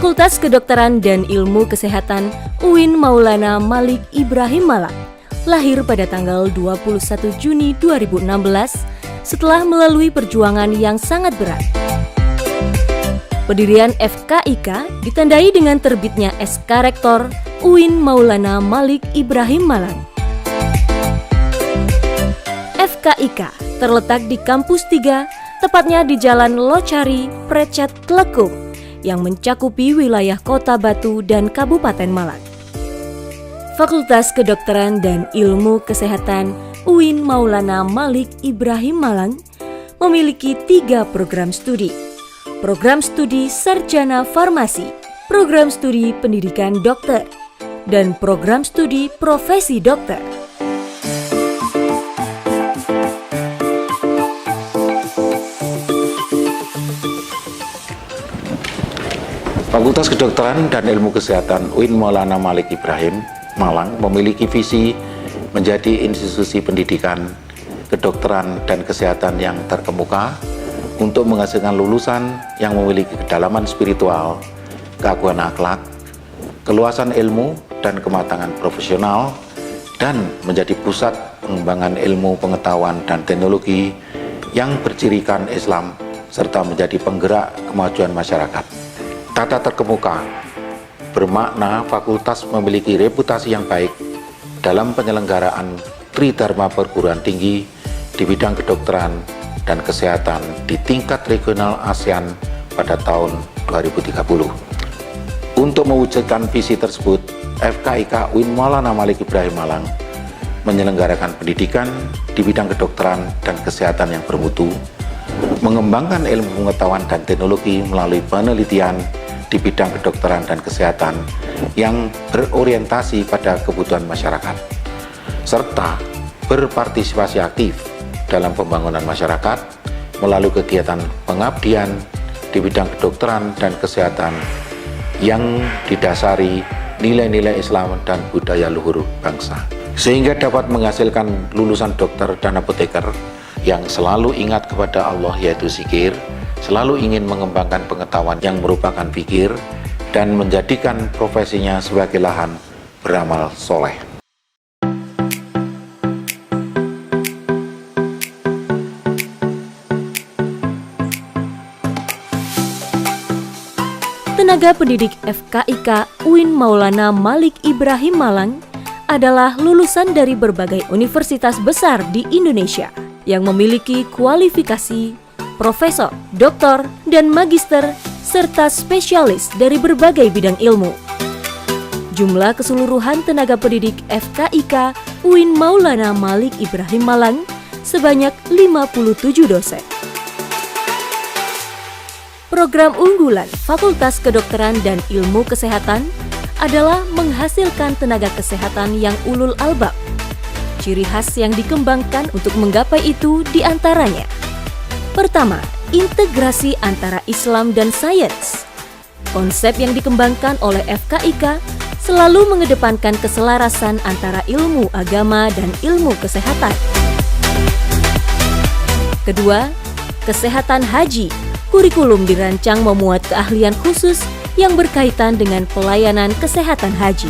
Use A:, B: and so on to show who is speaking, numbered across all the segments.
A: Fakultas Kedokteran dan Ilmu Kesehatan UIN Maulana Malik Ibrahim Malang lahir pada tanggal 21 Juni 2016 setelah melalui perjuangan yang sangat berat. Pendirian FKIK ditandai dengan terbitnya SK Rektor UIN Maulana Malik Ibrahim Malang. FKIK terletak di Kampus 3, tepatnya di Jalan Locari, Precet, Klekung, yang mencakupi wilayah Kota Batu dan Kabupaten Malang. Fakultas Kedokteran dan Ilmu Kesehatan UIN Maulana Malik Ibrahim Malang memiliki 3 program studi. Program studi Sarjana Farmasi, program studi Pendidikan Dokter, dan program studi Profesi Dokter.
B: Fakultas Kedokteran dan Ilmu Kesehatan UIN Maulana Malik Ibrahim Malang memiliki visi menjadi institusi pendidikan, kedokteran, dan kesehatan yang terkemuka untuk menghasilkan lulusan yang memiliki kedalaman spiritual, keagungan akhlak, keluasan ilmu, dan kematangan profesional, dan menjadi pusat pengembangan ilmu, pengetahuan, dan teknologi yang bercirikan Islam, serta menjadi penggerak kemajuan masyarakat. Tata terkemuka bermakna fakultas memiliki reputasi yang baik dalam penyelenggaraan Tridharma perguruan tinggi di bidang kedokteran dan kesehatan di tingkat regional ASEAN pada tahun 2030. Untuk mewujudkan visi tersebut, FKIK UIN Maulana Malik Ibrahim Malang menyelenggarakan pendidikan di bidang kedokteran dan kesehatan yang bermutu, mengembangkan ilmu pengetahuan dan teknologi melalui penelitian di bidang kedokteran dan kesehatan yang berorientasi pada kebutuhan masyarakat, serta berpartisipasi aktif dalam pembangunan masyarakat melalui kegiatan pengabdian di bidang kedokteran dan kesehatan yang didasari nilai-nilai Islam dan budaya luhur bangsa, sehingga dapat menghasilkan lulusan dokter dan apoteker yang selalu ingat kepada Allah yaitu zikir, selalu ingin mengembangkan pengetahuan yang merupakan fikir, dan menjadikan profesinya sebagai lahan beramal soleh.
A: Tenaga pendidik FKIK UIN Maulana Malik Ibrahim Malang adalah lulusan dari berbagai universitas besar di Indonesia yang memiliki kualifikasi profesor, doktor, dan magister, serta spesialis dari berbagai bidang ilmu. Jumlah keseluruhan tenaga pendidik FKIK UIN Maulana Malik Ibrahim Malang sebanyak 57 dosen. Program unggulan Fakultas Kedokteran dan Ilmu Kesehatan adalah menghasilkan tenaga kesehatan yang ulul albab. Ciri khas yang dikembangkan untuk menggapai itu diantaranya: pertama, integrasi antara Islam dan sains. Konsep yang dikembangkan oleh FKIK selalu mengedepankan keselarasan antara ilmu agama dan ilmu kesehatan. Kedua, kesehatan haji. Kurikulum dirancang memuat keahlian khusus yang berkaitan dengan pelayanan kesehatan haji.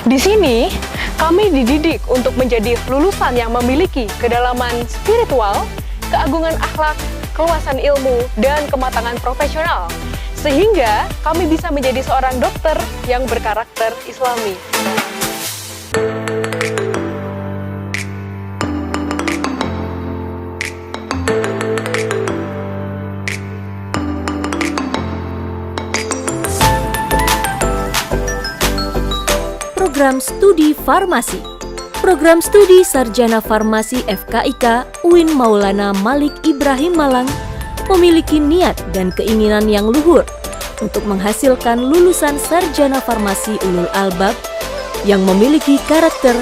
C: Di sini, kami dididik untuk menjadi lulusan yang memiliki kedalaman spiritual, keagungan akhlak, keluasan ilmu, dan kematangan profesional, sehingga kami bisa menjadi seorang dokter yang berkarakter Islami.
A: Program Studi Farmasi. Program Studi Sarjana Farmasi FKIK UIN Maulana Malik Ibrahim Malang memiliki niat dan keinginan yang luhur untuk menghasilkan lulusan sarjana farmasi ulul albab yang memiliki karakter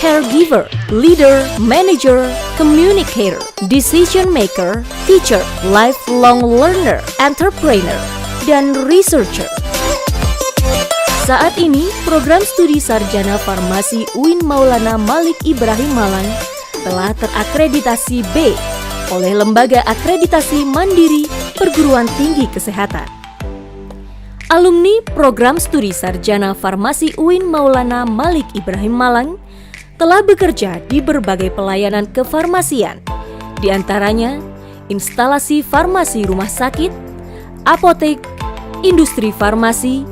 A: caregiver, leader, manager, communicator, decision maker, teacher, lifelong learner, entrepreneur, dan researcher. Saat ini, program studi Sarjana Farmasi UIN Maulana Malik Ibrahim Malang telah terakreditasi B oleh Lembaga Akreditasi Mandiri perguruan tinggi kesehatan. Alumni program studi sarjana farmasi UIN Maulana Malik Ibrahim Malang telah bekerja di berbagai pelayanan kefarmasian, di antaranya instalasi farmasi rumah sakit, apotek, industri farmasi,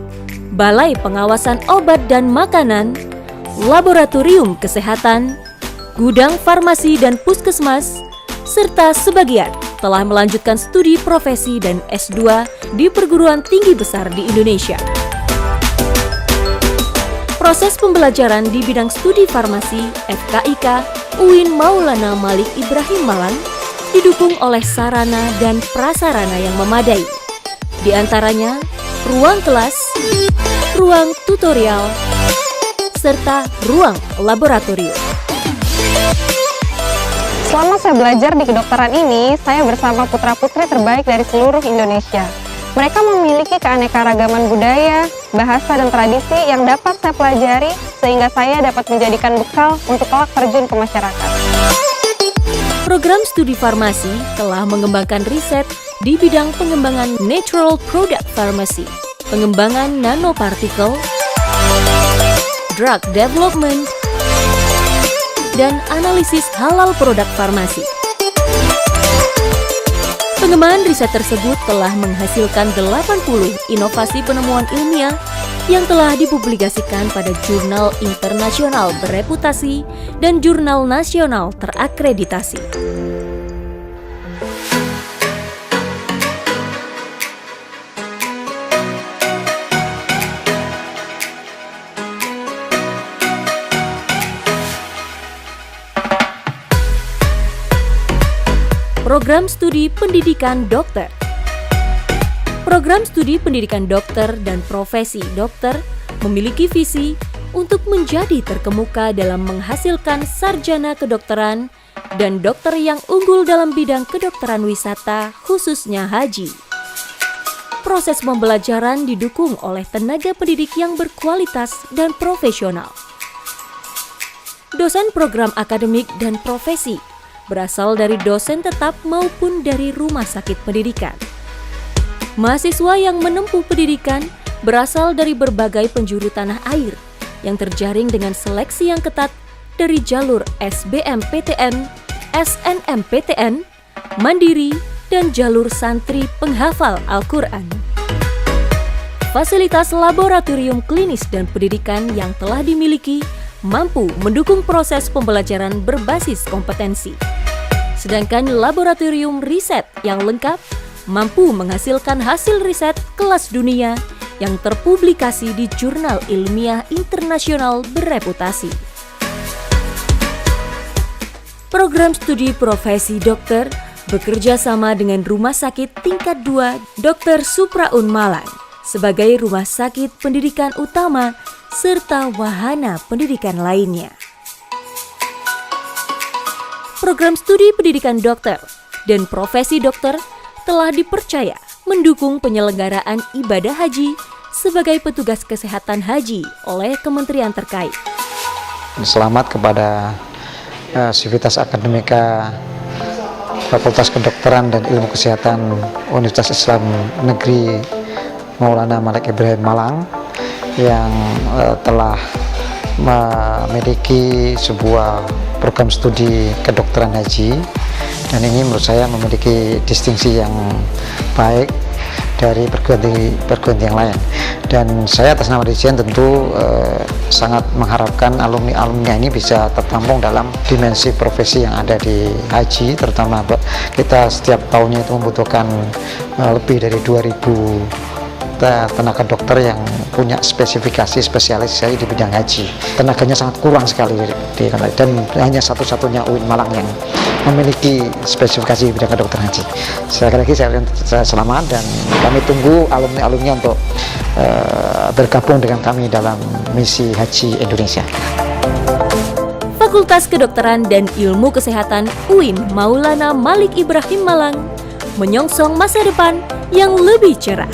A: balai pengawasan obat dan makanan, laboratorium kesehatan, gudang farmasi dan puskesmas, serta sebagian telah melanjutkan studi profesi dan S2 di perguruan tinggi besar di Indonesia. Proses pembelajaran di bidang studi farmasi FKIK UIN Maulana Malik Ibrahim Malang didukung oleh sarana dan prasarana yang memadai, di antaranya ruang kelas, ruang tutorial, serta ruang laboratorium.
D: Selama saya belajar di kedokteran ini, saya bersama putra-putri terbaik dari seluruh Indonesia. Mereka memiliki keanekaragaman budaya, bahasa, dan tradisi yang dapat saya pelajari sehingga saya dapat menjadikan bekal untuk kelak terjun ke masyarakat.
A: Program studi farmasi telah mengembangkan riset di bidang pengembangan natural product pharmacy, pengembangan nanopartikel, drug development, dan analisis halal produk farmasi. Pengembangan riset tersebut telah menghasilkan 80 inovasi penemuan ilmiah yang telah dipublikasikan pada jurnal internasional bereputasi dan jurnal nasional terakreditasi. Program Studi Pendidikan Dokter. Program Studi Pendidikan Dokter dan Profesi Dokter memiliki visi untuk menjadi terkemuka dalam menghasilkan sarjana kedokteran dan dokter yang unggul dalam bidang kedokteran wisata, khususnya haji. Proses pembelajaran didukung oleh tenaga pendidik yang berkualitas dan profesional. Dosen program akademik dan profesi berasal dari dosen tetap maupun dari rumah sakit pendidikan. Mahasiswa yang menempuh pendidikan berasal dari berbagai penjuru tanah air yang terjaring dengan seleksi yang ketat dari jalur SBMPTN, SNMPTN, Mandiri, dan jalur santri penghafal Al-Quran. Fasilitas laboratorium klinis dan pendidikan yang telah dimiliki mampu mendukung proses pembelajaran berbasis kompetensi. Sedangkan laboratorium riset yang lengkap mampu menghasilkan hasil riset kelas dunia yang terpublikasi di jurnal ilmiah internasional bereputasi. Program studi profesi dokter bekerja sama dengan Rumah Sakit Tingkat 2 Dr. Supraun Malang sebagai rumah sakit pendidikan utama serta wahana pendidikan lainnya. Program studi pendidikan dokter dan profesi dokter telah dipercaya mendukung penyelenggaraan ibadah haji sebagai petugas kesehatan haji oleh kementerian terkait.
E: Selamat kepada Sivitas Akademika Fakultas Kedokteran dan Ilmu Kesehatan Universitas Islam Negeri Maulana Malik Ibrahim Malang yang telah memiliki sebuah program studi kedokteran haji, dan ini menurut saya memiliki distingsi yang baik dari perguruan yang lain. Dan saya atas nama Dirjen tentu sangat mengharapkan alumni-alumni ini bisa tertampung dalam dimensi profesi yang ada di haji, terutama kita setiap tahunnya itu membutuhkan lebih dari 2000 tenaga dokter yang punya spesialisasi di bidang haji. Tenaganya sangat kurang sekali dan hanya satu-satunya UIN Malang yang memiliki spesifikasi di bidang kedokteran haji. Sekali lagi saya selamat, dan kami tunggu alumni-alumni untuk bergabung dengan kami dalam misi haji Indonesia.
A: Fakultas Kedokteran dan Ilmu Kesehatan UIN Maulana Malik Ibrahim Malang menyongsong masa depan yang lebih cerah.